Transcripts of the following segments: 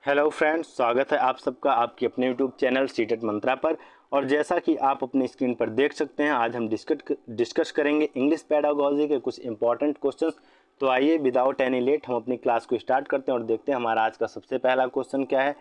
Hello friends, स्वागत है आप सबका आपके अपने यूट्यूब चैनल सीटेट मंत्रा पर। और जैसा कि आप अपनी स्क्रीन पर देख सकते हैं, आज हम डिस्कस करेंगे इंग्लिश पेडागोजी के कुछ इंपॉर्टेंट क्वेश्चंस। तो आइए विदाउट एनी लेट हम अपनी क्लास को स्टार्ट करते हैं और देखते हैं हमारा आज का सबसे पहला क्वेश्चन क्या है।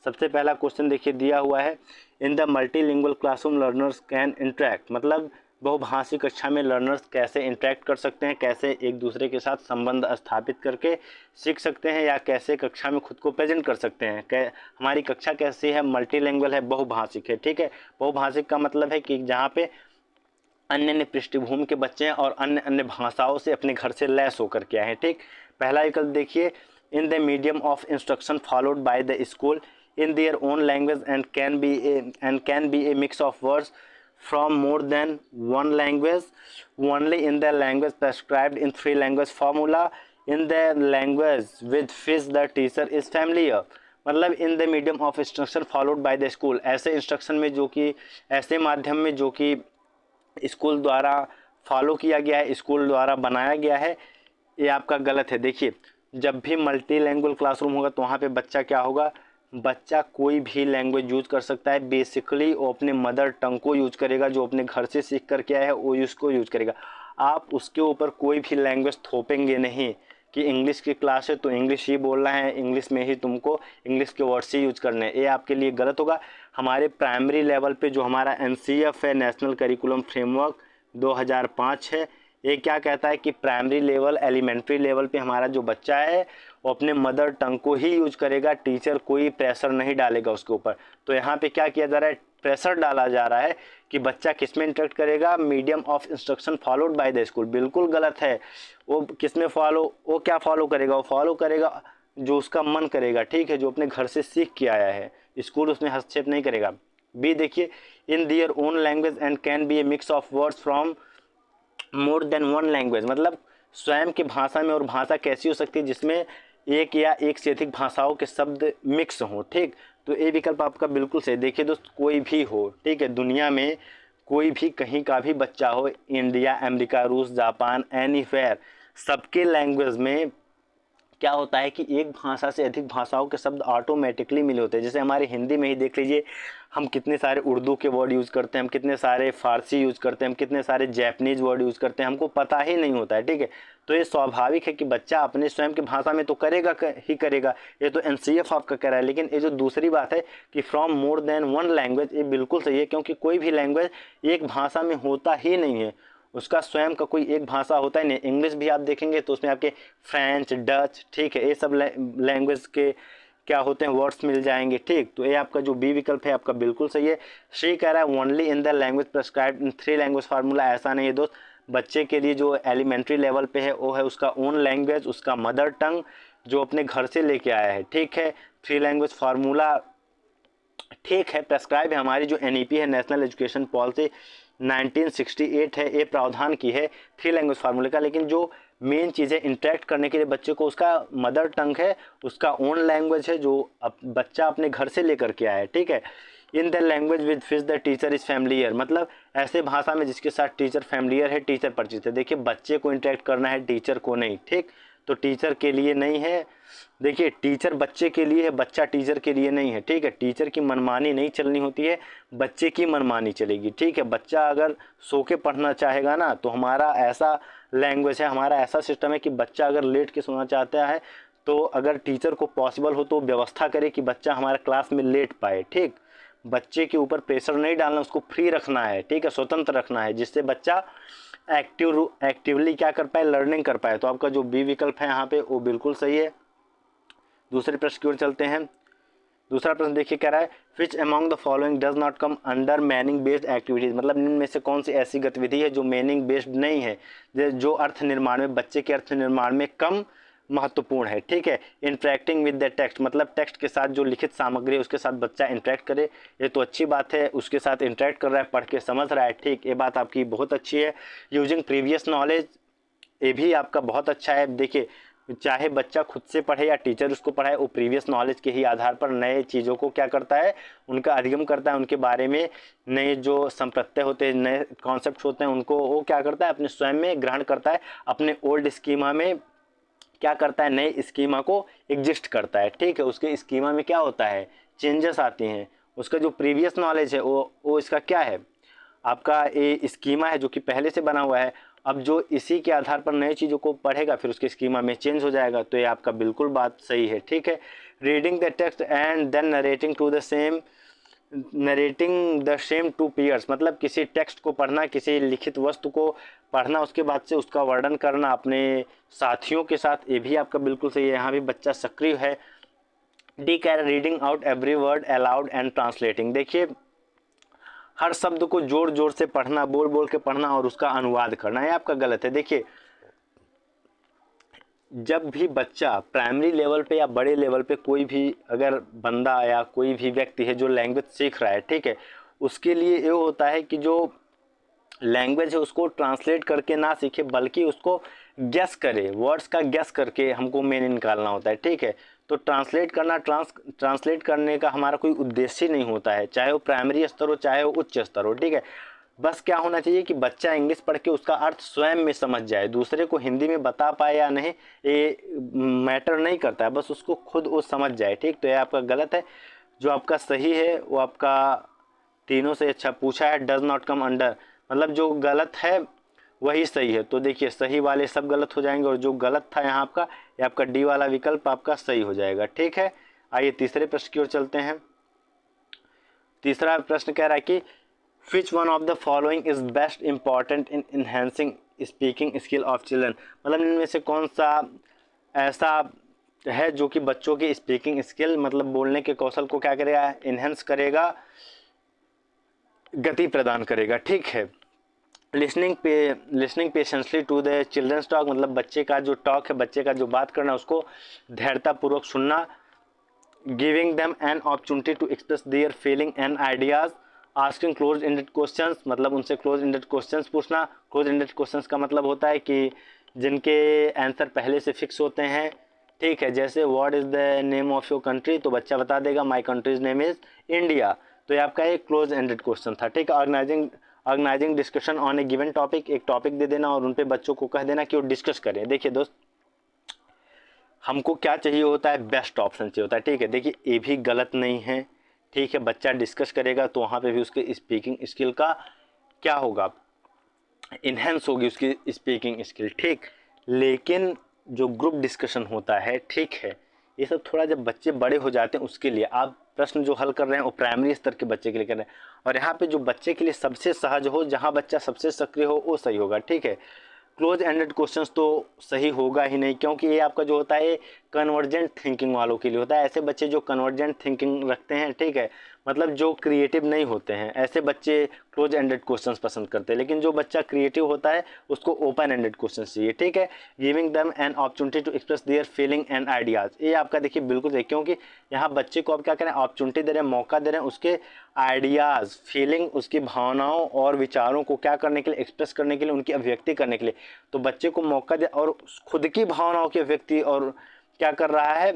सबसे पहला क्वेश्चन देखिए दिया हुआ है, in the multilingual classroom learners can interact. मतलब बहुभाषी कक्षा में लर्नर्स कैसे इंटरेक्ट कर सकते हैं, कैसे एक दूसरे के साथ संबंध स्थापित करके सीख सकते हैं या कैसे कक्षा में खुद को प्रेजेंट कर सकते हैं। हमारी कक्षा कैसी है, मल्टीलिंगुअल है, बहुभाषिक है। ठीक है, बहुभाषिक का मतलब है कि जहाँ पे अन्य अन्य पृष्ठभूमि के बच्चे हैं और अन्य अन्य भाषाओं से अपने घर से लैस होकर के आए हैं। ठीक, पहला विकल्प देखिए, in the medium of instruction followed by the school in their own language and can be a mix of words from more than one language only in the language prescribed in three language formula in the language with which the teacher is familiar। मतलब in the medium of instruction followed by the school, ऐसे instruction में जो कि ऐसे माध्यम में जो कि स्कूल द्वारा फॉलो किया गया है, स्कूल द्वारा बनाया गया है, ये आपका गलत है। देखिए, जब भी मल्टी लैंग्वेज क्लासरूम होगा तो वहाँ पे बच्चा क्या होगा, बच्चा कोई भी लैंग्वेज यूज कर सकता है। बेसिकली वो अपने मदर टंग को यूज करेगा, जो अपने घर से सीख कर के आया है वो उसको यूज करेगा। आप उसके ऊपर कोई भी लैंग्वेज थोपेंगे नहीं कि इंग्लिश की क्लास है तो इंग्लिश ही बोलना है, इंग्लिश में ही तुमको इंग्लिश के वर्ड्स ही यूज करने हैं, ये आपके लिए गलत होगा। हमारे प्राइमरी लेवल पे जो हमारा NCF है, नेशनल करिकुलम फ्रेमवर्क 2005 है, ये क्या कहता है कि प्राइमरी लेवल एलिमेंट्री लेवल पे हमारा जो बच्चा है वो अपने मदर टंग को ही यूज करेगा, टीचर कोई प्रेशर नहीं डालेगा उसके ऊपर। तो यहाँ पे क्या किया जा रहा है, प्रेशर डाला जा रहा है कि बच्चा किस में इंटरेक्ट करेगा, medium of instruction followed by the school. बिल्कुल गलत है। वो किस में वो क्या फॉलो करेगा, वो फॉलो करेगा जो उसका मन करेगा। ठीक है, जो अपने घर से सीख के आया है, स्कूल उसमें हस्तक्षेप नहीं करेगा। बी देखिए, in their own language and can be a mix of words from more than one language. मतलब स्वयं की भाषा में, और भाषा कैसी हो सकती है जिसमें एक या एक से अधिक भाषाओं के शब्द मिक्स हों। ठीक, तो ये विकल्प आपका बिल्कुल सही। देखिए दोस्त, कोई भी हो, ठीक है, दुनिया में कोई भी कहीं का भी बच्चा हो, इंडिया, अमेरिका, रूस, जापान, एनीवेयर, सबके लैंग्वेज में क्या होता है कि एक भाषा से अधिक भाषाओं के शब्द ऑटोमेटिकली मिले होते हैं। जैसे हमारे हिंदी में ही देख लीजिए, हम कितने सारे उर्दू के वर्ड यूज़ करते हैं, हम कितने सारे फारसी यूज़ करते हैं, हम कितने सारे जैपनीज वर्ड यूज़ करते हैं, हमको पता ही नहीं होता है। ठीक है, तो ये स्वाभाविक है कि बच्चा अपने स्वयं की भाषा में तो करेगा ही करेगा, ये तो NCF आपका कह रहा है। लेकिन ये जो दूसरी बात है कि from more than one language, ये बिल्कुल सही है, क्योंकि कोई भी लैंग्वेज एक भाषा में होता ही नहीं है, उसका स्वयं का कोई एक भाषा होता ही नहीं। इंग्लिश भी आप देखेंगे तो उसमें आपके फ्रेंच, डच, ठीक है, ये सब लैंग्वेज के क्या होते हैं, वर्ड्स मिल जाएंगे। ठीक, तो ये आपका जो बी विकल्प है आपका बिल्कुल सही है। श्री कह रहा है only in the language prescribed in three language formula. ऐसा नहीं है दोस्त, बच्चे के लिए जो एलिमेंट्री लेवल पे है वो है उसका ओन लैंग्वेज, उसका मदर टंग जो अपने घर से लेके आया है। ठीक है, थ्री लैंग्वेज फार्मूला ठीक है, प्रेस्क्राइब है, हमारी जो NEP है, नेशनल एजुकेशन पॉलिसी 1968 है, ये प्रावधान की है थ्री लैंग्वेज फार्मूले का। लेकिन जो मेन चीज़ है इंटरेक्ट करने के लिए बच्चे को, उसका मदर टंग है, उसका ओन लैंग्वेज है जो बच्चा अपने घर से लेकर के आया है। ठीक है, in the language with which the teacher is familiar, मतलब ऐसे भाषा में जिसके साथ टीचर फैमिलियर है, टीचर परिचित है। देखिए, बच्चे को इंटरेक्ट करना है, टीचर को नहीं। ठीक, तो टीचर के लिए नहीं है। देखिए, टीचर बच्चे के लिए है, बच्चा टीचर के लिए नहीं है। ठीक है, टीचर की मनमानी नहीं चलनी होती है, बच्चे की मनमानी चलेगी। ठीक है, बच्चा अगर सो के पढ़ना चाहेगा ना, तो हमारा ऐसा लैंग्वेज है, हमारा ऐसा सिस्टम है कि बच्चा अगर लेट के सोना चाहता है तो अगर टीचर को पॉसिबल हो तो व्यवस्था करे कि बच्चा हमारे क्लास में लेट पाए। ठीक, बच्चे के ऊपर प्रेशर नहीं डालना, उसको फ्री रखना है। ठीक है, स्वतंत्र रखना है, जिससे बच्चा एक्टिवली क्या कर पाए, लर्निंग कर पाए। तो आपका जो बी विकल्प है यहाँ पे वो बिल्कुल सही है। दूसरे प्रश्न की ओर चलते हैं। दूसरा प्रश्न देखिए, कह रहा है which among the following does not come under meaning based activities. मतलब इनमें में से कौन सी ऐसी गतिविधि है जो मीनिंग बेस्ड नहीं है, जो अर्थ निर्माण में, बच्चे के अर्थ निर्माण में कम महत्वपूर्ण है। ठीक है, इंटरेक्टिंग विद द टेक्स्ट, मतलब टेक्स्ट के साथ जो लिखित सामग्री है उसके साथ बच्चा इंटरेक्ट करे, ये तो अच्छी बात है, उसके साथ इंटरेक्ट कर रहा है, पढ़ के समझ रहा है। ठीक, ये बात आपकी बहुत अच्छी है। यूजिंग प्रीवियस नॉलेज, ये भी आपका बहुत अच्छा है। देखिए, चाहे बच्चा खुद से पढ़े या टीचर उसको पढ़ाए, वो प्रीवियस नॉलेज के ही आधार पर नए चीज़ों को क्या करता है, उनका अधिगम करता है, उनके बारे में नए जो संप्रत्यय होते हैं, नए कॉन्सेप्ट होते हैं, उनको वो क्या करता है, अपने स्वयं में ग्रहण करता है, अपने ओल्ड स्कीमा में क्या करता है, नए स्कीमा को एग्जिस्ट करता है, ठीक है। उसके स्कीमा में क्या होता है, चेंजेस आती हैं। उसका जो प्रीवियस नॉलेज है वो इसका क्या है, आपका ये स्कीमा है जो कि पहले से बना हुआ है। अब जो इसी के आधार पर नई चीज़ों को पढ़ेगा फिर उसके स्कीमा में चेंज हो जाएगा। तो ये आपका बिल्कुल बात सही है, ठीक है। Reading the text and then narrating the same to peers, मतलब किसी टेक्स्ट को पढ़ना, किसी लिखित वस्तु को पढ़ना, उसके बाद से उसका वर्णन करना अपने साथियों के साथ, ये भी आपका बिल्कुल सही है। यहाँ भी बच्चा सक्रिय है। डी कैर reading out every word aloud and translating, देखिए हर शब्द को जोर जोर से पढ़ना, बोल बोल के पढ़ना और उसका अनुवाद करना, ये आपका गलत है। देखिए जब भी बच्चा प्राइमरी लेवल पे या बड़े लेवल पे कोई भी अगर बंदा या कोई भी व्यक्ति है जो लैंग्वेज सीख रहा है, ठीक है, उसके लिए ये होता है कि जो लैंग्वेज है उसको ट्रांसलेट करके ना सीखे बल्कि उसको गेस करे, वर्ड्स का गेस करके हमको मीनिंग निकालना होता है, ठीक है। तो ट्रांसलेट करने का हमारा कोई उद्देश्य नहीं होता है, चाहे वो प्राइमरी स्तर हो चाहे वो उच्च स्तर हो, ठीक है। बस क्या होना चाहिए कि बच्चा इंग्लिश पढ़ के उसका अर्थ स्वयं में समझ जाए, दूसरे को हिंदी में बता पाए या नहीं ये मैटर नहीं करता है, बस उसको खुद वो समझ जाए, ठीक। तो ये आपका गलत है। जो आपका सही है वो आपका तीनों से अच्छा पूछा है, डज नॉट कम अंडर, मतलब जो गलत है वही सही है। तो देखिए सही वाले सब गलत हो जाएंगे और जो गलत था यहाँ आपका, ये आपका डी वाला विकल्प आपका सही हो जाएगा, ठीक है। आइए तीसरे प्रश्न की ओर चलते हैं। तीसरा प्रश्न कह रहा है कि which one of the following is best important in enhancing speaking skill of children, मतलब इनमें से कौन सा ऐसा है जो कि बच्चों की स्पीकिंग स्किल मतलब बोलने के कौशल को क्या करेगा, इन्हेंस करेगा, गति प्रदान करेगा, ठीक है। Listening patiently to the childrens talk, मतलब बच्चे का जो टॉक है, बच्चे का जो बात करना उसको धैर्यतापूर्वक सुनना। Giving them an opportunity to express their feeling and ideas. Asking close ended questions, मतलब उनसे क्लोज एंडेड क्वेश्चंस पूछना। क्लोज एंडेड क्वेश्चंस का मतलब होता है कि जिनके आंसर पहले से फिक्स होते हैं, ठीक है। जैसे what is the name of your country, तो बच्चा बता देगा my countries name is India. तो ये आपका एक क्लोज एंडेड क्वेश्चन था, ठीक है। Organizing discussion on a given topic, एक टॉपिक दे देना और उन पे बच्चों को कह देना कि वो डिस्कस करें। देखिए दोस्त हमको क्या चाहिए होता है, बेस्ट ऑप्शन चाहिए होता है, ठीक है। देखिए ये भी गलत नहीं है, ठीक है। बच्चा डिस्कस करेगा तो वहाँ पे भी उसके स्पीकिंग स्किल का क्या होगा, इन्हेंस होगी उसकी स्पीकिंग स्किल, ठीक। लेकिन जो ग्रुप डिस्कशन होता है, ठीक है, ये सब थोड़ा जब बच्चे बड़े हो जाते हैं उसके लिए, आप प्रश्न जो हल कर रहे हैं वो प्राइमरी स्तर के बच्चे के लिए कर रहे हैं और यहाँ पे जो बच्चे के लिए सबसे सहज हो, जहाँ बच्चा सबसे सक्रिय हो वो सही होगा, ठीक है। क्लोज एंडेड क्वेश्चंस तो सही होगा ही नहीं, क्योंकि ये आपका जो होता है कन्वर्जेंट थिंकिंग वालों के लिए होता है। ऐसे बच्चे जो कन्वर्जेंट थिंकिंग रखते हैं, ठीक है, मतलब जो क्रिएटिव नहीं होते हैं, ऐसे बच्चे क्लोज एंडेड क्वेश्चंस पसंद करते हैं। लेकिन जो बच्चा क्रिएटिव होता है उसको ओपन एंडेड क्वेश्चंस चाहिए, ठीक है। Giving them an opportunity to express their feeling and ideas, ये आपका देखिए बिल्कुल सही, क्योंकि यहाँ बच्चे को आप क्या करें, अपॉर्चुनिटी दे रहे हैं, मौका दे रहे हैं उसके आइडियाज़, फीलिंग, उसकी भावनाओं और विचारों को क्या करने के लिए, एक्सप्रेस करने के लिए, उनकी अभिव्यक्ति करने के लिए। तो बच्चे को मौका दे और खुद की भावनाओं की अभिव्यक्ति और क्या कर रहा है,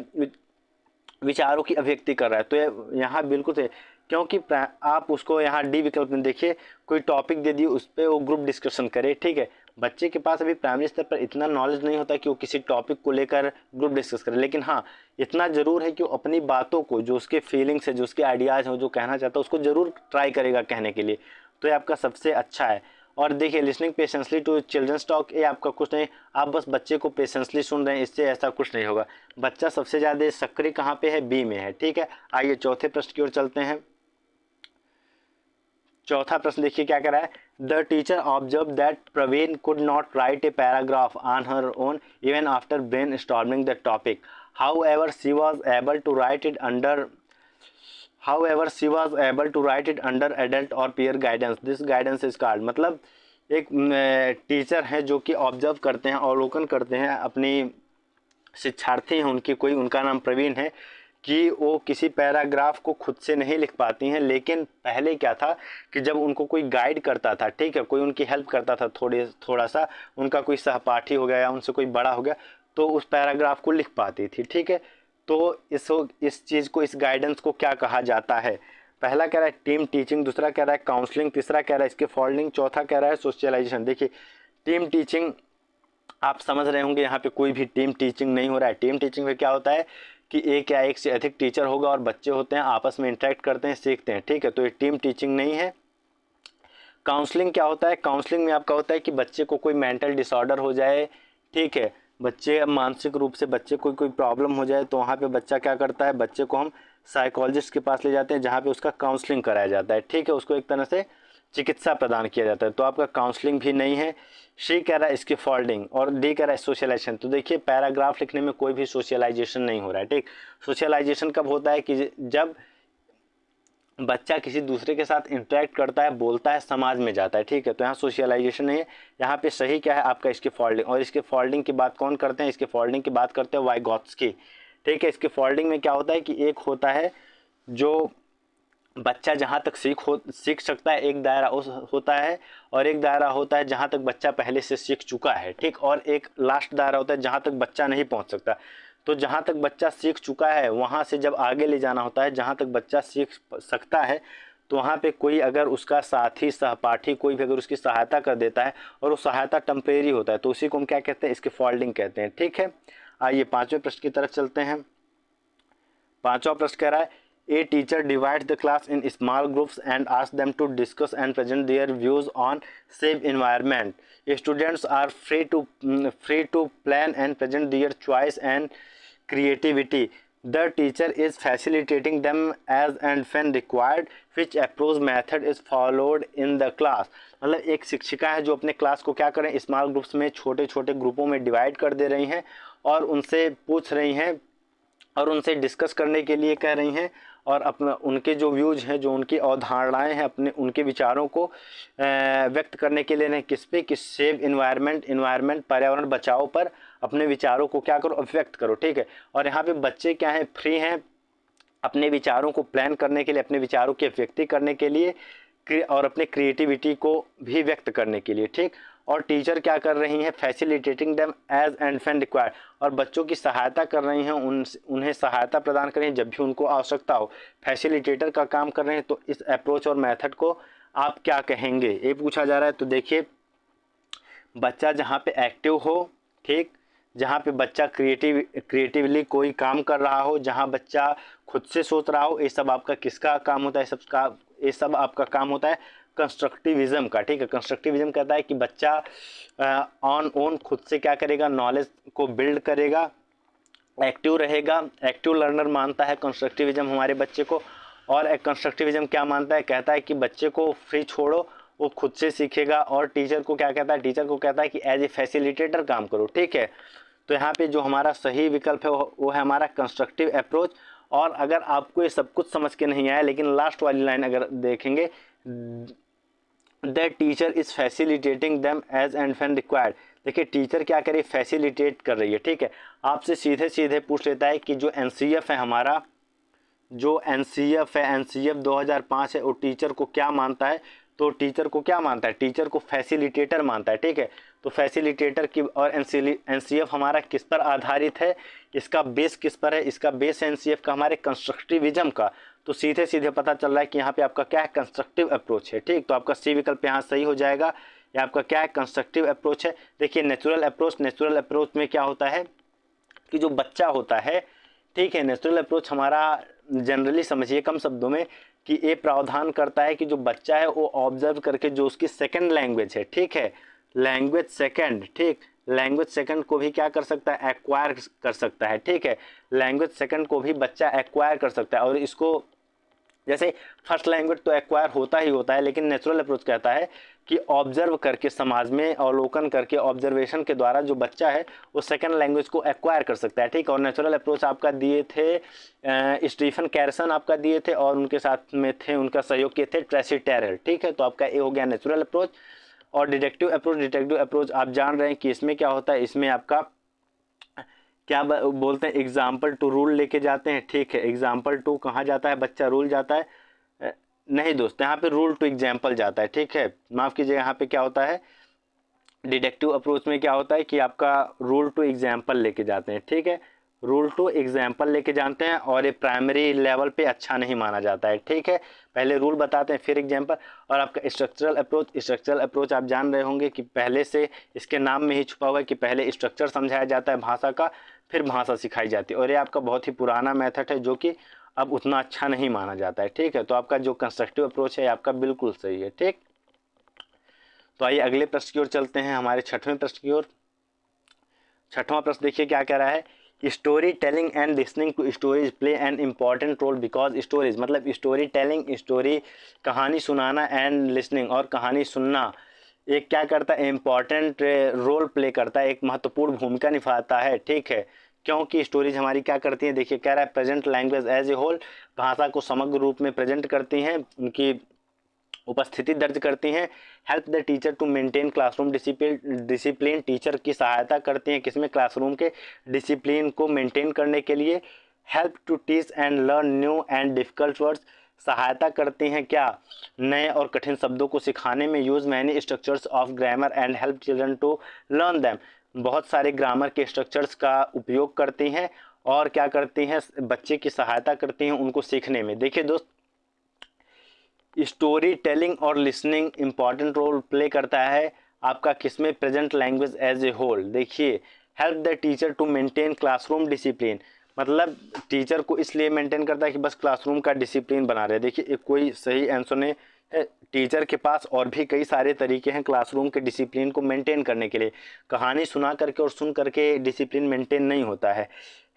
विचारों की अभिव्यक्ति कर रहा है। तो यहाँ बिल्कुल सही, क्योंकि आप उसको यहाँ डी विकल्प में देखिए, कोई टॉपिक दे दिए उस पर वो ग्रुप डिस्कशन करे, ठीक है। बच्चे के पास अभी प्राइमरी स्तर पर इतना नॉलेज नहीं होता कि वो किसी टॉपिक को लेकर ग्रुप डिस्कस करे, लेकिन हाँ इतना ज़रूर है कि वो अपनी बातों को, जो उसके फीलिंग्स है, जो उसके आइडियाज़ हैं, जो कहना चाहता है उसको ज़रूर ट्राई करेगा कहने के लिए। तो ये आपका सबसे अच्छा है। और देखिए listening patiently to childrens talk, ये आपका कुछ नहीं, आप बस बच्चे को पेशेंसली सुन रहे हैं, इससे ऐसा कुछ नहीं होगा। बच्चा सबसे ज़्यादा सक्रिय कहाँ पे है, बी में है, ठीक है। आइए चौथे प्रश्न की ओर चलते हैं। चौथा प्रश्न देखिए क्या कह रहा है, the teacher observe that Praveen could not write a paragraph on her own even after brainstorming the topic, however she was able to write it under adult or peer guidance, this guidance is called, मतलब एक teacher हैं जो कि observe करते हैं, अवलोकन करते हैं अपनी शिक्षार्थी हैं उनकी, कोई उनका नाम प्रवीण है, कि वो किसी पैराग्राफ को खुद से नहीं लिख पाती हैं, लेकिन पहले क्या था कि जब उनको कोई गाइड करता था, ठीक है, कोई उनकी हेल्प करता था, थोड़ा सा उनका कोई सहपाठी हो गया या उनसे कोई बड़ा हो गया, तो उस पैराग्राफ को लिख पाती थी, ठीक है। तो इस चीज़ को, इस गाइडेंस को क्या कहा जाता है, पहला कह रहा है टीम टीचिंग, दूसरा कह रहा है काउंसलिंग, तीसरा कह रहा है इसके फॉलोइंग, चौथा कह रहा है सोशलाइजेशन। देखिए टीम टीचिंग आप समझ रहे होंगे यहाँ पे कोई भी टीम टीचिंग नहीं हो रहा है। टीम टीचिंग में क्या होता है कि एक या एक से अधिक टीचर होगा और बच्चे होते हैं, आपस में इंटरेक्ट करते हैं, सीखते हैं, ठीक है। तो ये टीम टीचिंग नहीं है। काउंसलिंग क्या होता है, काउंसलिंग में आपका होता है कि बच्चे को कोई मेंटल डिसऑर्डर हो जाए, ठीक है, बच्चे मानसिक रूप से बच्चे को कोई प्रॉब्लम हो जाए, तो वहाँ पे बच्चा क्या करता है, बच्चे को हम साइकोलॉजिस्ट के पास ले जाते हैं जहाँ पे उसका काउंसलिंग कराया जाता है, ठीक है, उसको एक तरह से चिकित्सा प्रदान किया जाता है। तो आपका काउंसलिंग भी नहीं है। सी कह रहा है इसकी फोल्डिंग और डी कह रहा है सोशलाइजेशन। तो देखिए पैराग्राफ लिखने में कोई भी सोशलाइजेशन नहीं हो रहा है, ठीक। सोशलाइजेशन कब होता है कि जब बच्चा किसी दूसरे के साथ इंटरेक्ट करता है, बोलता है, समाज में जाता है, ठीक है। तो यहाँ सोशलाइजेशन नहीं है। यहाँ पे सही क्या है आपका इसकी फोल्डिंग। और इसके फोल्डिंग की बात कौन करते हैं, इसके फोल्डिंग की बात करते हैं वाइगॉत्स्की, ठीक है। इसके फोल्डिंग में क्या होता है कि एक होता है जो बच्चा जहाँ तक सीख सकता है, एक दायरा उस होता है, और एक दायरा होता है जहाँ तक बच्चा पहले से सीख चुका है, ठीक। और एक लास्ट दायरा होता है जहाँ तक बच्चा नहीं पहुँच सकता। तो जहाँ तक बच्चा सीख चुका है वहाँ से जब आगे ले जाना होता है, जहाँ तक बच्चा सीख सकता है, तो वहाँ पे कोई अगर उसका साथी सहपाठी कोई भी अगर उसकी सहायता कर देता है और वो सहायता टेम्परेरी होता है, तो उसी को हम क्या कहते हैं, इसके फोल्डिंग कहते हैं, ठीक है। आइए पाँचवें प्रश्न की तरफ चलते हैं। पांचवा प्रश्न कह रहा है a teacher divides the class in small groups and ask them to discuss and present their views on safe environment. Students are free to plan and present their choice and creativity. The teacher is facilitating them as and when required. Which approach method is followed in the class? मतलब एक शिक्षिका है जो अपने class को क्या करें, small groups में छोटे छोटे ग्रुपों में डिवाइड कर दे रही हैं और उनसे पूछ रही हैं और उनसे डिस्कस करने के लिए कह रही हैं और अपना उनके जो व्यूज हैं, जो उनकी अवधारणाएं हैं, अपने उनके विचारों को व्यक्त करने के लिए किस पे, कि सेव इन्वायरमेंट पर्यावरण बचाओ पर अपने विचारों को क्या करो, व्यक्त करो, ठीक है। और यहाँ पे बच्चे क्या हैं, फ्री हैं अपने विचारों को प्लान करने के लिए, अपने विचारों की अभिव्यक्ति करने के लिए और अपने क्रिएटिविटी को भी व्यक्त करने के लिए, ठीक। और टीचर क्या कर रही हैं, facilitating them as and when required, और बच्चों की सहायता कर रही हैं, उन्हें सहायता प्रदान कर रही हैं जब भी उनको आवश्यकता हो। फैसिलिटेटर का काम कर रहे हैं। तो इस अप्रोच और मेथड को आप क्या कहेंगे, ये पूछा जा रहा है। तो देखिए बच्चा जहाँ पे एक्टिव हो, ठीक, जहाँ पे बच्चा क्रिएटिवली कोई काम कर रहा हो, जहाँ बच्चा खुद से सोच रहा हो, ये सब आपका किसका काम होता है, ये सब आपका काम होता है कंस्ट्रक्टिविज्म का, ठीक है। कंस्ट्रक्टिविज्म कहता है कि बच्चा ऑन ओन खुद से क्या करेगा, नॉलेज को बिल्ड करेगा, एक्टिव रहेगा, एक्टिव लर्नर मानता है कंस्ट्रक्टिविज्म हमारे बच्चे को। और एक कंस्ट्रक्टिविज्म क्या मानता है, कहता है कि बच्चे को फ्री छोड़ो, वो खुद से सीखेगा। और टीचर को क्या कहता है, टीचर को कहता है कि एज ए फैसिलिटेटर काम करो, ठीक है। तो यहाँ पे जो हमारा सही विकल्प है वो है हमारा कंस्ट्रक्टिव अप्रोच। और अगर आपको ये सब कुछ समझ के नहीं आया, लेकिन लास्ट वाली लाइन अगर देखेंगे, the teacher is facilitating them as and when required. देखिए टीचर क्या करे, फैसिलिटेट कर रही है, ठीक है। आपसे सीधे सीधे पूछ लेता है कि जो एनसीएफ है हमारा, जो एनसीएफ है, एनसीएफ 2005 है, वो टीचर को क्या मानता है। तो टीचर को क्या मानता है, टीचर को फैसिलिटेटर मानता है, ठीक है। तो फैसिलिटेटर की और एनसीएफ हमारा किस पर आधारित है, इसका बेस किस पर है, इसका बेस है एनसीएफ का हमारे कंस्ट्रक्टिविज्म का। तो सीधे सीधे पता चल रहा है कि यहाँ पे आपका क्या है, कंस्ट्रक्टिव अप्रोच है, ठीक। तो आपका सी विकल्प यहाँ सही हो जाएगा। ये आपका क्या है, कंस्ट्रक्टिव अप्रोच है। देखिए नेचुरल अप्रोच में क्या होता है कि जो बच्चा होता है, ठीक है, नेचुरल अप्रोच हमारा जनरली समझिए कम शब्दों में कि ये प्रावधान करता है कि जो बच्चा है वो ऑब्जर्व करके जो उसकी सेकंड लैंग्वेज है, ठीक है, लैंग्वेज सेकंड, ठीक, लैंग्वेज सेकंड को भी क्या कर सकता है, एक्वायर कर सकता है, ठीक है। लैंग्वेज सेकंड को भी बच्चा एक्वायर कर सकता है। और इसको जैसे फर्स्ट लैंग्वेज तो एक्वायर होता ही होता है, लेकिन नेचुरल अप्रोच कहता है कि ऑब्जर्व करके, समाज में अवलोकन करके, ऑब्जर्वेशन के द्वारा जो बच्चा है वो सेकंड लैंग्वेज को एक्वायर कर सकता है, ठीक। और नेचुरल अप्रोच आपका दिए थे स्टीफन कैरसन आपका दिए थे, और उनके साथ में थे, उनका सहयोग किए थे ट्रेसी टेरर, ठीक है। तो आपका ये हो गया नेचुरल अप्रोच। और डिडक्टिव अप्रोच आप जान रहे हैं कि इसमें क्या होता है, इसमें आपका क्या बोलते हैं, एग्जाम्पल टू रूल लेके जाते हैं, ठीक है। एग्जाम्पल टू कहाँ जाता है बच्चा, रूल जाता है, नहीं दोस्त, यहाँ पे रूल टू एग्जाम्पल जाता है, ठीक है, माफ़ कीजिएगा। यहाँ पे क्या होता है, डिडक्टिव अप्रोच में क्या होता है कि आपका रूल टू एग्जाम्पल लेके जाते हैं, ठीक है। रूल टू एग्जाम्पल लेके जानते हैं और ये प्राइमरी लेवल पे अच्छा नहीं माना जाता है। ठीक है, पहले रूल बताते हैं फिर एग्जाम्पल। और आपका स्ट्रक्चरल अप्रोच आप जान रहे होंगे कि पहले से इसके नाम में ही छुपा हुआ है कि पहले स्ट्रक्चर समझाया जाता है भाषा का, फिर भाषा सिखाई जाती है। और ये आपका बहुत ही पुराना मेथड है जो कि अब उतना अच्छा नहीं माना जाता है। ठीक है, तो आपका जो कंस्ट्रक्टिव अप्रोच है आपका बिल्कुल सही है। ठीक, तो आइए अगले प्रश्न की ओर चलते हैं, हमारे छठवें प्रश्न की ओर। छठवां प्रश्न देखिए क्या कह रहा है, storytelling and listening to stories play an important role because stories, मतलब स्टोरी टेलिंग, स्टोरी कहानी सुनाना, एंड लिसनिंग और कहानी सुनना एक क्या करता है, इम्पॉर्टेंट रोल प्ले करता है, एक महत्वपूर्ण भूमिका निभाता है। ठीक है, क्योंकि स्टोरीज हमारी क्या करती हैं, देखिए कह रहा है present language as a whole, भाषा को समग्र रूप में प्रेजेंट करती हैं, उनकी उपस्थिति दर्ज करती हैं। Help the teacher to maintain classroom discipline, teacher की सहायता करती हैं किसमें, क्लासरूम के डिसिप्लिन को मेंटेन करने के लिए। Help to teach and learn new and difficult words, सहायता करती हैं क्या, नए और कठिन शब्दों को सिखाने में। Use many structures of grammar and help children to learn them, बहुत सारे ग्रामर के स्ट्रक्चर्स का उपयोग करती हैं और क्या करती हैं, बच्चे की सहायता करती हैं उनको सीखने में। देखिए दोस्त, स्टोरी टेलिंग और लिसनिंग इंपॉर्टेंट रोल प्ले करता है आपका किसमें, present language as a whole. देखिए help the teacher to maintain classroom discipline, मतलब टीचर को इसलिए मेंटेन करता है कि बस क्लासरूम का डिसिप्लिन बना रहे। देखिए एक कोई सही आंसर नहीं है, टीचर के पास और भी कई सारे तरीके हैं क्लासरूम के डिसिप्लिन को मेंटेन करने के लिए। कहानी सुना करके और सुन करके डिसिप्लिन मेंटेन नहीं होता है।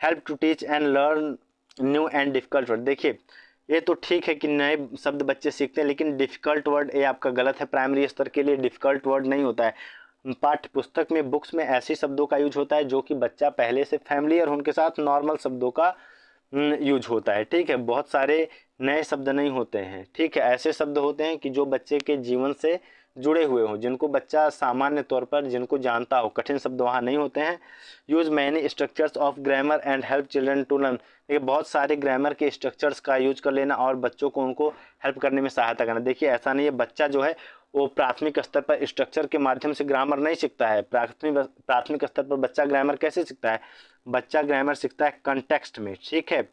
Help to teach and learn new and difficult word, देखिए ये तो ठीक है कि नए शब्द बच्चे सीखते हैं, लेकिन डिफ़िकल्ट वर्ड ये आपका गलत है। प्राइमरी स्तर के लिए डिफ़िकल्ट वर्ड नहीं होता है। पाठ्य पुस्तक में, बुक्स में ऐसे शब्दों का यूज होता है जो कि बच्चा पहले से फैमिलियर उनके साथ नॉर्मल शब्दों का यूज होता है। ठीक है, बहुत सारे नए शब्द नहीं होते हैं। ठीक है, ऐसे शब्द होते हैं कि जो बच्चे के जीवन से जुड़े हुए हों, जिनको बच्चा सामान्य तौर पर जिनको जानता हो, कठिन शब्द वहाँ नहीं होते हैं। Use many structures of grammar and help children to learn, देखिए बहुत सारे ग्रामर के स्ट्रक्चर्स का यूज कर लेना और बच्चों को उनको हेल्प करने में सहायता करना। देखिए ऐसा नहीं है, बच्चा जो है वो प्राथमिक स्तर पर स्ट्रक्चर के माध्यम से ग्रामर नहीं सीखता है। प्राथमिक स्तर पर बच्चा ग्रामर कैसे सीखता है, बच्चा ग्रामर सीखता है कंटेक्स्ट में। ठीक है,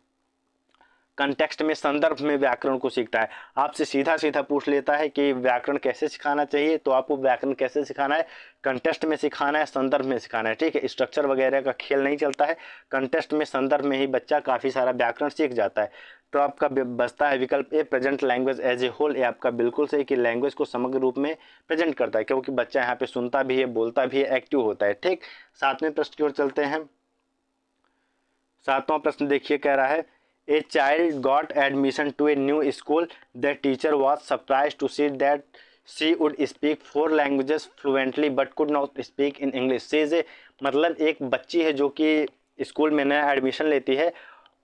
कंटेक्स्ट में, संदर्भ में व्याकरण को सीखता है। आपसे सीधा सीधा पूछ लेता है कि व्याकरण कैसे सिखाना चाहिए, तो आपको व्याकरण कैसे सिखाना है, कंटेक्स्ट में सिखाना है, संदर्भ में सिखाना है। ठीक है, स्ट्रक्चर वगैरह का खेल नहीं चलता है, कंटेक्स्ट में, संदर्भ में ही बच्चा काफ़ी सारा व्याकरण सीख जाता है। तो आपका बचता है विकल्प A, present language as a whole. ये आपका बिल्कुल सही कि लैंग्वेज को समग्र रूप में प्रेजेंट करता है, क्योंकि बच्चा यहाँ पे सुनता भी है, बोलता भी है, एक्टिव होता है। ठीक, सातवें प्रश्न की ओर चलते हैं। सातवां प्रश्न देखिए कह रहा है, a child got admission to a new school, the teacher was surprise to see that she would speak 4 languages fluently but could not speak in English. She is a, मतलब एक बच्ची है जो कि स्कूल में नया एडमिशन लेती है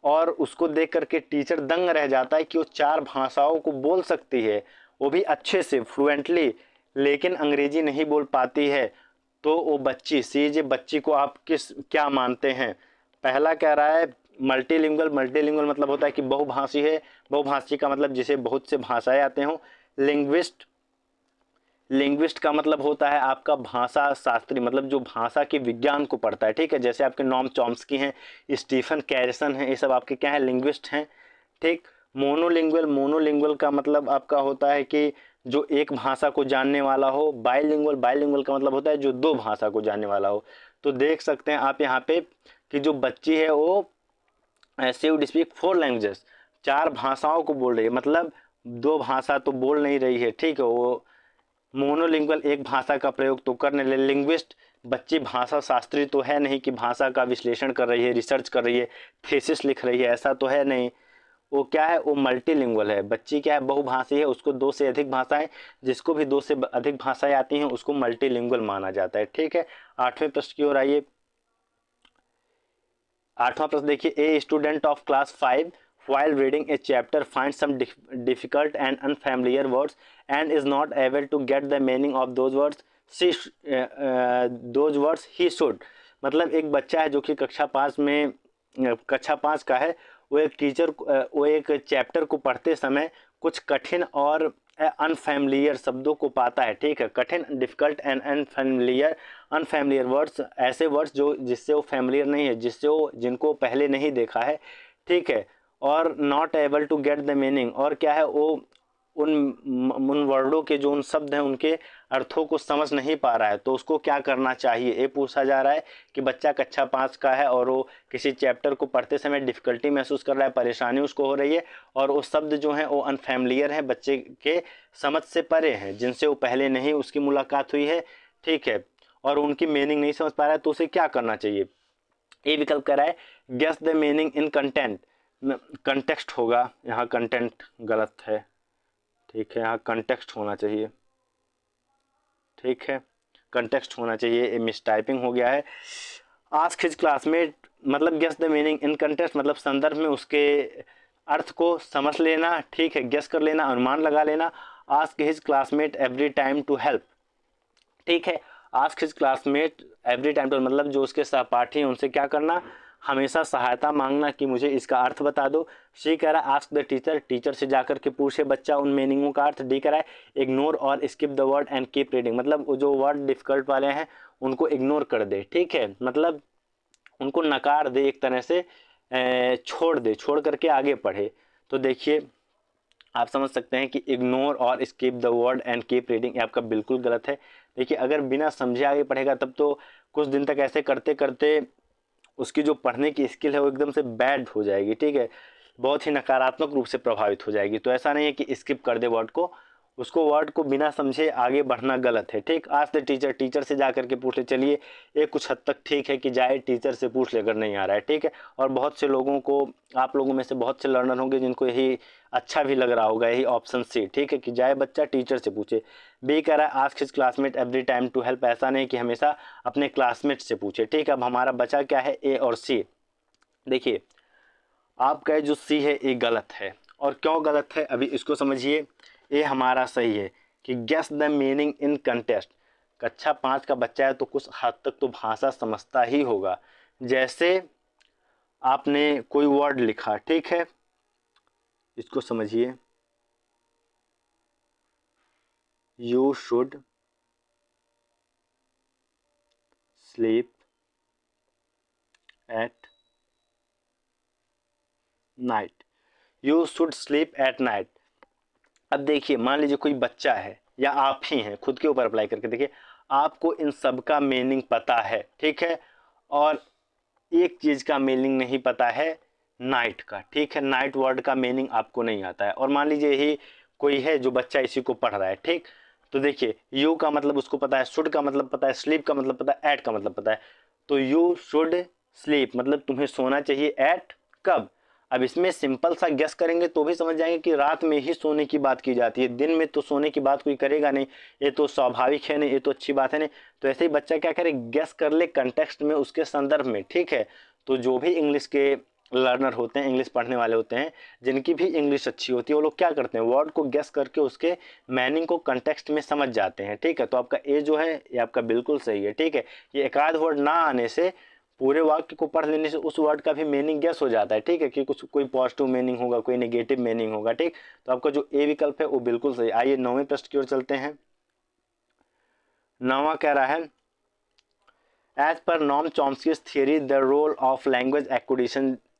और उसको देख करके टीचर दंग रह जाता है कि वो 4 भाषाओं को बोल सकती है, वो भी अच्छे से फ्लुएंटली, लेकिन अंग्रेजी नहीं बोल पाती है। तो वो बच्ची, सी इज ए, बच्ची को आप क्या मानते हैं। पहला कह रहा है मल्टीलिंगुअल, मल्टीलिंगुअल मतलब होता है कि बहुभाषी है, बहुभाषी का मतलब जिसे बहुत से भाषाएं आते हों। लिंग्विस्ट, लिंग्विस्ट का मतलब होता है आपका भाषा शास्त्री, मतलब जो भाषा के विज्ञान को पढ़ता है। ठीक है, जैसे आपके नॉम चॉम्स्की हैं, स्टीफन कैरिसन हैं, ये सब आपके क्या है, लिंग्विस्ट हैं। ठीक, मोनोलिंगुअल, मोनोलिंगुअल का मतलब आपका होता है कि जो एक भाषा को जानने वाला हो। बाइलिंगुअल, बाइलिंगुअल का मतलब होता है जो 2 भाषा को जानने वाला हो। तो देख सकते हैं आप यहाँ पे कि जो बच्ची है वो शी वुड स्पीक 4 लैंग्वेजेस, 4 भाषाओं को बोल रही है, मतलब 2 भाषा तो बोल नहीं रही है। ठीक है, वो मोनोलिंगुअल, एक भाषा का प्रयोग तो करने ले। लिंग्विस्ट, बच्ची भाषा शास्त्री तो है नहीं कि भाषा का विश्लेषण कर रही है, रिसर्च कर रही है, थीसिस लिख रही है, ऐसा तो है नहीं। वो क्या है, वो मल्टीलिंगुअल है। बच्ची क्या है, बहुभाषी है, उसको 2 से अधिक भाषाएं, जिसको भी 2 से अधिक भाषाएं आती हैं उसको मल्टीलिंगुअल माना जाता है। ठीक है, 8वें प्रश्न की ओर आइए। 8वां प्रश्न देखिए, a student of class 5 while reading a chapter finds some difficult and unfamiliar words and is not able to get the meaning of those words those words he should, मतलब एक बच्चा है जो कि कक्षा 5 में, कक्षा 5 का है, वो एक चैप्टर को पढ़ते समय कुछ कठिन और अनफैमिलियर शब्दों को पाता है, ठीक है। कठिन, difficult and unfamiliar, unfamiliar words, ऐसे वर्ड्स जो जिससे वो फैमिलियर नहीं है, जिससे वो जिनको पहले नहीं देखा है, ठीक है। और not able to get the meaning, और क्या है, वो उन वर्डों के जो उन शब्द हैं उनके अर्थों को समझ नहीं पा रहा है, तो उसको क्या करना चाहिए, ये पूछा जा रहा है कि बच्चा कक्षा 5 का है और वो किसी चैप्टर को पढ़ते समय डिफ़िकल्टी महसूस कर रहा है, परेशानी उसको हो रही है, और वो शब्द जो हैं वो अनफैमिलियर हैं, बच्चे के समझ से परे हैं, जिनसे वो पहले नहीं उसकी मुलाकात हुई है, ठीक है, और उनकी मीनिंग नहीं समझ पा रहा है, तो उसे क्या करना चाहिए। ये विकल्प कह रहा है guess the meaning in content, context होगा, यहाँ कंटेंट गलत है, ठीक है, यहाँ कंटेक्स्ट होना चाहिए, ठीक है, कंटेक्स्ट होना चाहिए, ये मिस टाइपिंग हो गया है। आस्क हिज क्लासमेट, मतलब guess the meaning in context, मतलब संदर्भ में उसके अर्थ को समझ लेना, ठीक है, गेस कर लेना, अनुमान लगा लेना। Ask his classmate every time to help, ठीक है, ask his classmate every time to, मतलब जो उसके सहपाठी हैं उनसे क्या करना, हमेशा सहायता मांगना कि मुझे इसका अर्थ बता दो। सी कह रहा है आस्क द टीचर, टीचर से जाकर के पूछे बच्चा उन मीनिंगों का अर्थ। डी कह रहा है इग्नोर और skip the word and keep reading, मतलब वो जो वर्ड डिफिकल्ट वाले हैं उनको इग्नोर कर दे, ठीक है, मतलब उनको नकार दे, एक तरह से छोड़ दे, छोड़ करके आगे पढ़े। तो देखिए आप समझ सकते हैं कि इग्नोर और skip the word and keep reading आपका बिल्कुल गलत है। देखिए अगर बिना समझे आगे पढ़ेगा तब तो कुछ दिन तक ऐसे करते करते उसकी जो पढ़ने की स्किल है वो एकदम से बैड हो जाएगी, ठीक है, बहुत ही नकारात्मक रूप से प्रभावित हो जाएगी। तो ऐसा नहीं है कि स्किप कर दे वर्ड को, उसको वर्ड को बिना समझे आगे बढ़ना गलत है, ठीक। आज द टीचर, टीचर से जा करके पूछ ले, चलिए ये कुछ हद तक ठीक है कि जाए टीचर से पूछ ले अगर नहीं आ रहा है, ठीक है। और बहुत से लोगों को, आप लोगों में से बहुत से लर्नर होंगे जिनको यही अच्छा भी लग रहा होगा, यही ऑप्शन सी, ठीक है, कि जाए बच्चा टीचर से पूछे। बी कह रहा है ask his classmate every time to help, ऐसा नहीं कि हमेशा अपने क्लासमेट से पूछे, ठीक है। अब हमारा बचा क्या है, ए और सी। देखिए आपका जो सी है ये गलत है, और क्यों गलत है अभी इसको समझिए। ये हमारा सही है कि guess the meaning in contest, कक्षा 5 का बच्चा है तो कुछ हद तक तो भाषा समझता ही होगा। जैसे आपने कोई वर्ड लिखा, ठीक है, इसको समझिए, you should sleep at night, you should sleep at night. अब देखिए मान लीजिए कोई बच्चा है या आप ही हैं, खुद के ऊपर अप्लाई करके देखिए, आपको इन सब का मीनिंग पता है, ठीक है, और एक चीज़ का मीनिंग नहीं पता है, नाइट का, ठीक है, नाइट वर्ड का मीनिंग आपको नहीं आता है। और मान लीजिए यही कोई है जो बच्चा इसी को पढ़ रहा है, ठीक, तो देखिए यू का मतलब उसको पता है, शुड का मतलब पता है, स्लीप का मतलब पता है, एट का मतलब पता है। तो यू शुड स्लीप मतलब तुम्हें सोना चाहिए, एट कब। अब इसमें सिंपल सा गेस करेंगे तो भी समझ जाएंगे कि रात में ही सोने की बात की जाती है, दिन में तो सोने की बात कोई करेगा नहीं, ये तो स्वाभाविक है नहीं, ये तो अच्छी बात है नहीं। तो ऐसे ही बच्चा क्या करे, गेस कर ले कंटेक्स्ट में, उसके संदर्भ में, ठीक है। तो जो भी इंग्लिश के लर्नर होते हैं, इंग्लिश पढ़ने वाले होते हैं, जिनकी भी इंग्लिश अच्छी होती है, वो लोग क्या करते हैं, वर्ड को गेस करके उसके मीनिंग को कंटेक्स्ट में समझ जाते हैं, ठीक है। तो आपका ए जो है ये आपका बिल्कुल सही है, ठीक है। ये एक आध वर्ड ना आने से, पूरे वाक्य को पढ़ लेने से उस वर्ड का भी मीनिंग गेस हो जाता है, ठीक है, कि कुछ कोई पॉजिटिव मीनिंग होगा, कोई नेगेटिव मीनिंग होगा, ठीक। तो आपका जो ए विकल्प है वो बिल्कुल सही। आइए 9वें प्रश्न की ओर चलते हैं। 9वां कह रहा है as per Noam Chomsky's theory the role of language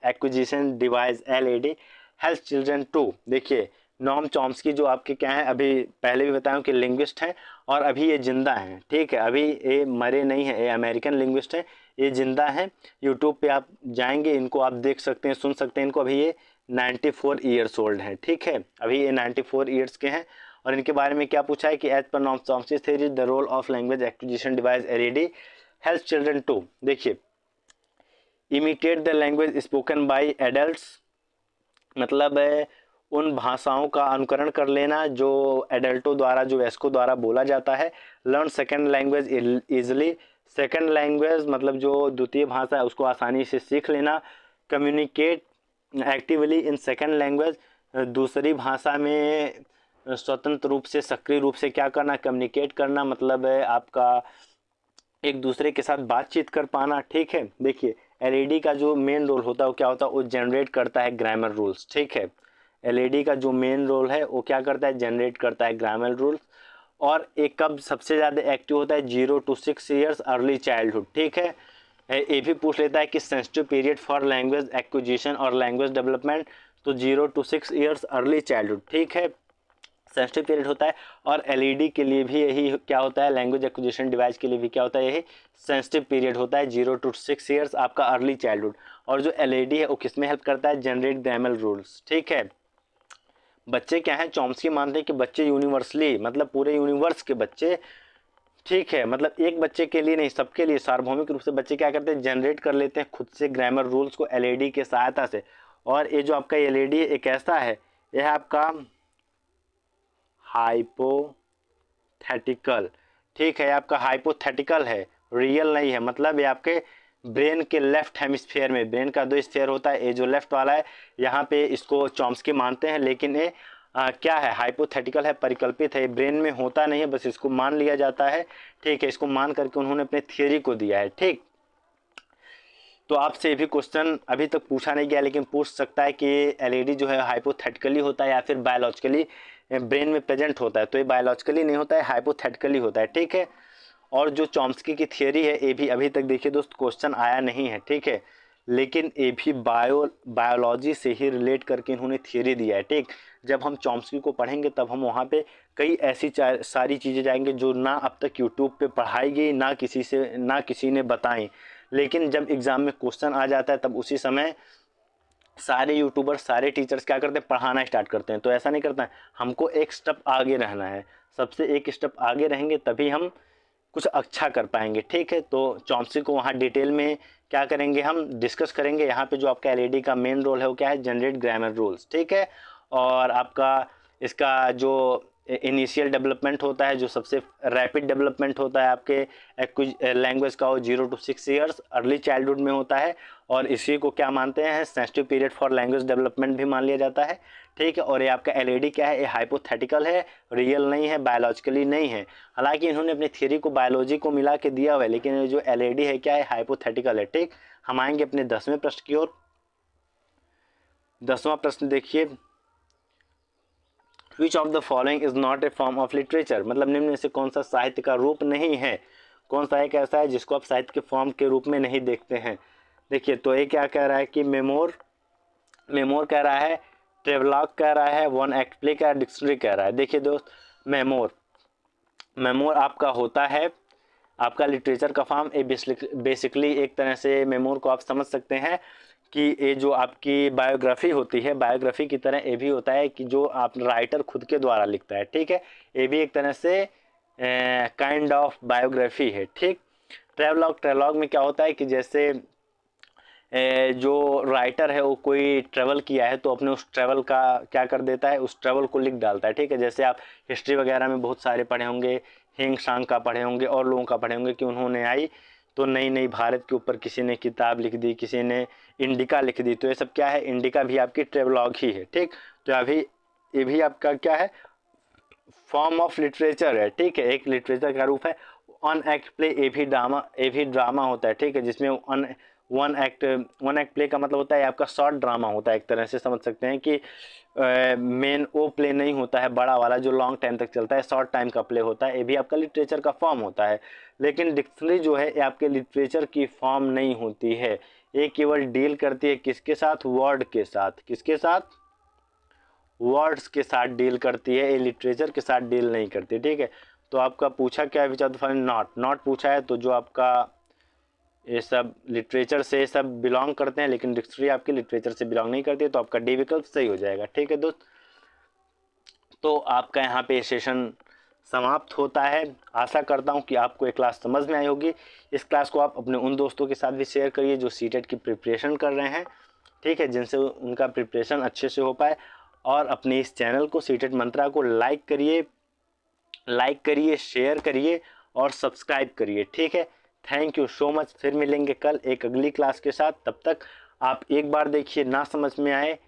acquisition device LAD help children to. देखिए नॉम चॉम्स्की जो आपके क्या हैं, अभी पहले भी बताया कि लिंग्विस्ट हैं, और अभी ये जिंदा हैं, ठीक है, अभी ये मरे नहीं हैं, ये अमेरिकन लिंग्विस्ट हैं, ये जिंदा हैं। यूट्यूब पे आप जाएंगे, इनको आप देख सकते हैं, सुन सकते हैं इनको। अभी ये 94 ईयर्स ओल्ड हैं, ठीक है, अभी ये 94 ईयर्स के हैं। और इनके बारे में क्या पूछा है कि as per Noam Chomsky's theory the role of language acquisition device LAD help children to. देखिए imitate the language spoken by adults, मतलब उन भाषाओं का अनुकरण कर लेना जो एडल्टों द्वारा, जो वयस्कों द्वारा बोला जाता है। Learn second language easily, second language मतलब जो द्वितीय भाषा है उसको आसानी से सीख लेना। Communicate actively in second language, दूसरी भाषा में स्वतंत्र रूप से, सक्रिय रूप से क्या करना, कम्युनिकेट करना, मतलब आपका एक दूसरे के साथ बातचीत कर पाना, ठीक है। देखिए LAD का जो मेन रोल होता है वो क्या होता है, वो जनरेट करता है ग्रामर रूल्स, ठीक है। एलईडी का जो मेन रोल है वो क्या करता है, जनरेट करता है ग्रामर रूल्स। और एक कब सबसे ज़्यादा एक्टिव होता है, 0 to 6 ईयर्स अर्ली चाइल्डहुड। ठीक है, ये भी पूछ लेता है कि sensitive period for language acquisition और लैंग्वेज डेवलपमेंट, तो 0 to 6 ईयर्स अर्ली चाइल्डहुड। ठीक है, सेंसिटिव पीरियड होता है। और एलईडी के लिए भी यही क्या होता है, लैंग्वेज एक्विजिशन डिवाइस के लिए भी क्या होता है, यही सेंसिटिव पीरियड होता है, 0 to 6 ईयर्स आपका अर्ली चाइल्डहुड। और जो एलईडी है वो किस में हेल्प करता है, जनरेट ग्रामर रूल्स। ठीक है, बच्चे क्या हैं, चॉम्स्की मानते हैं कि बच्चे यूनिवर्सली, मतलब पूरे यूनिवर्स के बच्चे, ठीक है, मतलब एक बच्चे के लिए नहीं, सबके लिए सार्वभौमिक रूप से बच्चे क्या करते हैं, जनरेट कर लेते हैं खुद से ग्रामर रूल्स को एलईडी के सहायता से। और ये जो आपका एलईडी एक ऐसा है, यह है आपका हाइपोथेटिकल। ठीक है, आपका हाइपोथेटिकल है, रियल नहीं है। मतलब ये आपके ब्रेन के लेफ्ट हेमिस्फीयर में, ब्रेन का 2 स्फीयर होता है, ये जो लेफ्ट वाला है यहाँ पे इसको चॉम्स्की मानते हैं, लेकिन ये क्या है, हाइपोथेटिकल है, परिकल्पित है, ब्रेन में होता नहीं है, बस इसको मान लिया जाता है। ठीक है, इसको मान करके उन्होंने अपने थियरी को दिया है। ठीक, तो आपसे ये भी क्वेश्चन अभी तक पूछा नहीं गया, लेकिन पूछ सकता है कि एलईडी जो है हाइपोथेटिकली होता है या फिर बायोलॉजिकली ब्रेन में प्रेजेंट होता है। तो ये बायोलॉजिकली नहीं होता है, हाइपोथेटिकली होता है। ठीक है, और जो चॉम्स्की की थियरी है ये भी अभी तक देखिए दोस्त क्वेश्चन आया नहीं है। ठीक है, लेकिन ये भी बायोलॉजी से ही रिलेट करके इन्होंने थियरी दिया है। ठीक, जब हम चॉम्स्की को पढ़ेंगे तब हम वहाँ पे कई ऐसी सारी चीज़ें जाएंगे जो ना अब तक यूट्यूब पे पढ़ाई गई, ना किसी ने बताई। लेकिन जब एग्ज़ाम में क्वेश्चन आ जाता है तब उसी समय सारे यूट्यूबर, सारे टीचर्स क्या करते हैं, पढ़ाना स्टार्ट करते हैं। तो ऐसा नहीं करता है, हमको एक स्टेप आगे रहना है, सबसे एक स्टेप आगे रहेंगे तभी हम कुछ अच्छा कर पाएंगे। ठीक है, तो चॉम्स्की को वहाँ डिटेल में क्या करेंगे, हम डिस्कस करेंगे। यहाँ पे जो आपका एलईडी का मेन रोल है वो क्या है, जनरेट ग्रामर रूल्स। ठीक है, और आपका इसका जो इनिशियल डेवलपमेंट होता है, जो सबसे रैपिड डेवलपमेंट होता है आपके लैंग्वेज का, वो 0 to 6 ईयर्स अर्ली चाइल्डहुड में होता है। और इसी को क्या मानते हैं, sensitive period for language development भी मान लिया जाता है। ठीक है, और ये आपका एलईडी क्या है, ये हाइपोथेटिकल है, रियल नहीं है, बायोलॉजिकली नहीं है। हालांकि इन्होंने अपनी थ्योरी को बायोलॉजी को मिला के दिया हुआ है, लेकिन ये जो एलईडी है क्या है, हाइपोथेटिकल है। ठीक, हम आएंगे अपने 10वें प्रश्न की ओर। 10वां प्रश्न देखिए, which of the following is not a form of literature, मतलब निम्न में से कौन सा साहित्य का रूप नहीं है, कौन सा एक ऐसा है जिसको आप साहित्य के फॉर्म के रूप में नहीं देखते हैं। देखिए, तो ये क्या कह रहा है कि मेमोर कह रहा है, ट्रेवलॉग कह रहा है, वन एक्ट प्ले कह रहा है, डिक्शनरी कह रहा है। देखिए दोस्त, मेमोर आपका होता है आपका लिटरेचर का फॉर्म। ए बेसिकली एक तरह से मेमोर को आप समझ सकते हैं कि ये जो आपकी बायोग्राफी होती है, बायोग्राफी की तरह ये भी होता है कि जो आप राइटर खुद के द्वारा लिखता है। ठीक है, ये भी एक तरह से काइंड ऑफ बायोग्राफी है। ठीक, ट्रेवलॉग में क्या होता है कि जैसे जो राइटर है वो कोई ट्रैवल किया है तो अपने उस ट्रैवल का क्या कर देता है, उस ट्रैवल को लिख डालता है। ठीक है, जैसे आप हिस्ट्री वगैरह में बहुत सारे पढ़े होंगे, हिंग सांग का पढ़े होंगे और लोगों का पढ़े होंगे कि उन्होंने आई तो नई नई भारत के ऊपर किसी ने किताब लिख दी, किसी ने इंडिका लिख दी। तो ये सब क्या है, इंडिका भी आपकी ट्रेवलॉग ही है। ठीक, तो अभी ये भी आपका क्या है, फॉर्म ऑफ लिटरेचर है। ठीक है, एक लिटरेचर का रूप है। वन एक्ट प्ले ये भी ड्रामा होता है। ठीक है, जिसमें वन एक्ट प्ले का मतलब होता है आपका शॉर्ट ड्रामा होता है। एक तरह से समझ सकते हैं कि मेन वो प्ले नहीं होता है बड़ा वाला जो लॉन्ग टाइम तक चलता है, शॉर्ट टाइम का प्ले होता है। ये भी आपका लिटरेचर का फॉर्म होता है। लेकिन डिक्शनरी जो है ये आपके लिटरेचर की फॉर्म नहीं होती है, ये केवल डील करती है किसके साथ, वर्ड के साथ। किसके साथ, वर्ड्स के साथ डील करती है, ये लिटरेचर के साथ डील नहीं करती। ठीक है, तो आपका पूछा क्या है, which of the following not पूछा है, तो जो आपका ये सब लिटरेचर से सब बिलोंग करते हैं, लेकिन डिक्शनरी आपकी लिटरेचर से बिलोंग नहीं करती है, तो आपका डी विकल्प सही हो जाएगा। ठीक है दोस्त, तो आपका यहाँ पे सेशन समाप्त होता है। आशा करता हूँ कि आपको ये क्लास समझ में आई होगी। इस क्लास को आप अपने उन दोस्तों के साथ भी शेयर करिए जो सीटेट की प्रिपरेशन कर रहे हैं। ठीक है, जिनसे उनका प्रिपरेशन अच्छे से हो पाए। और अपने इस चैनल को सीटेट मंत्रा को लाइक करिए, शेयर करिए और सब्सक्राइब करिए। ठीक है, थैंक यू सो मच। फिर मिलेंगे कल एक अगली क्लास के साथ। तब तक आप एक बार देखिए, ना समझ में आए,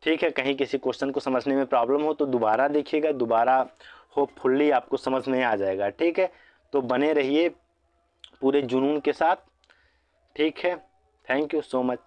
ठीक है, कहीं किसी क्वेश्चन को समझने में प्रॉब्लम हो तो दोबारा देखिएगा, दोबारा होपफुली आपको समझ में आ जाएगा। ठीक है, तो बने रहिए पूरे जुनून के साथ। ठीक है, थैंक यू सो मच।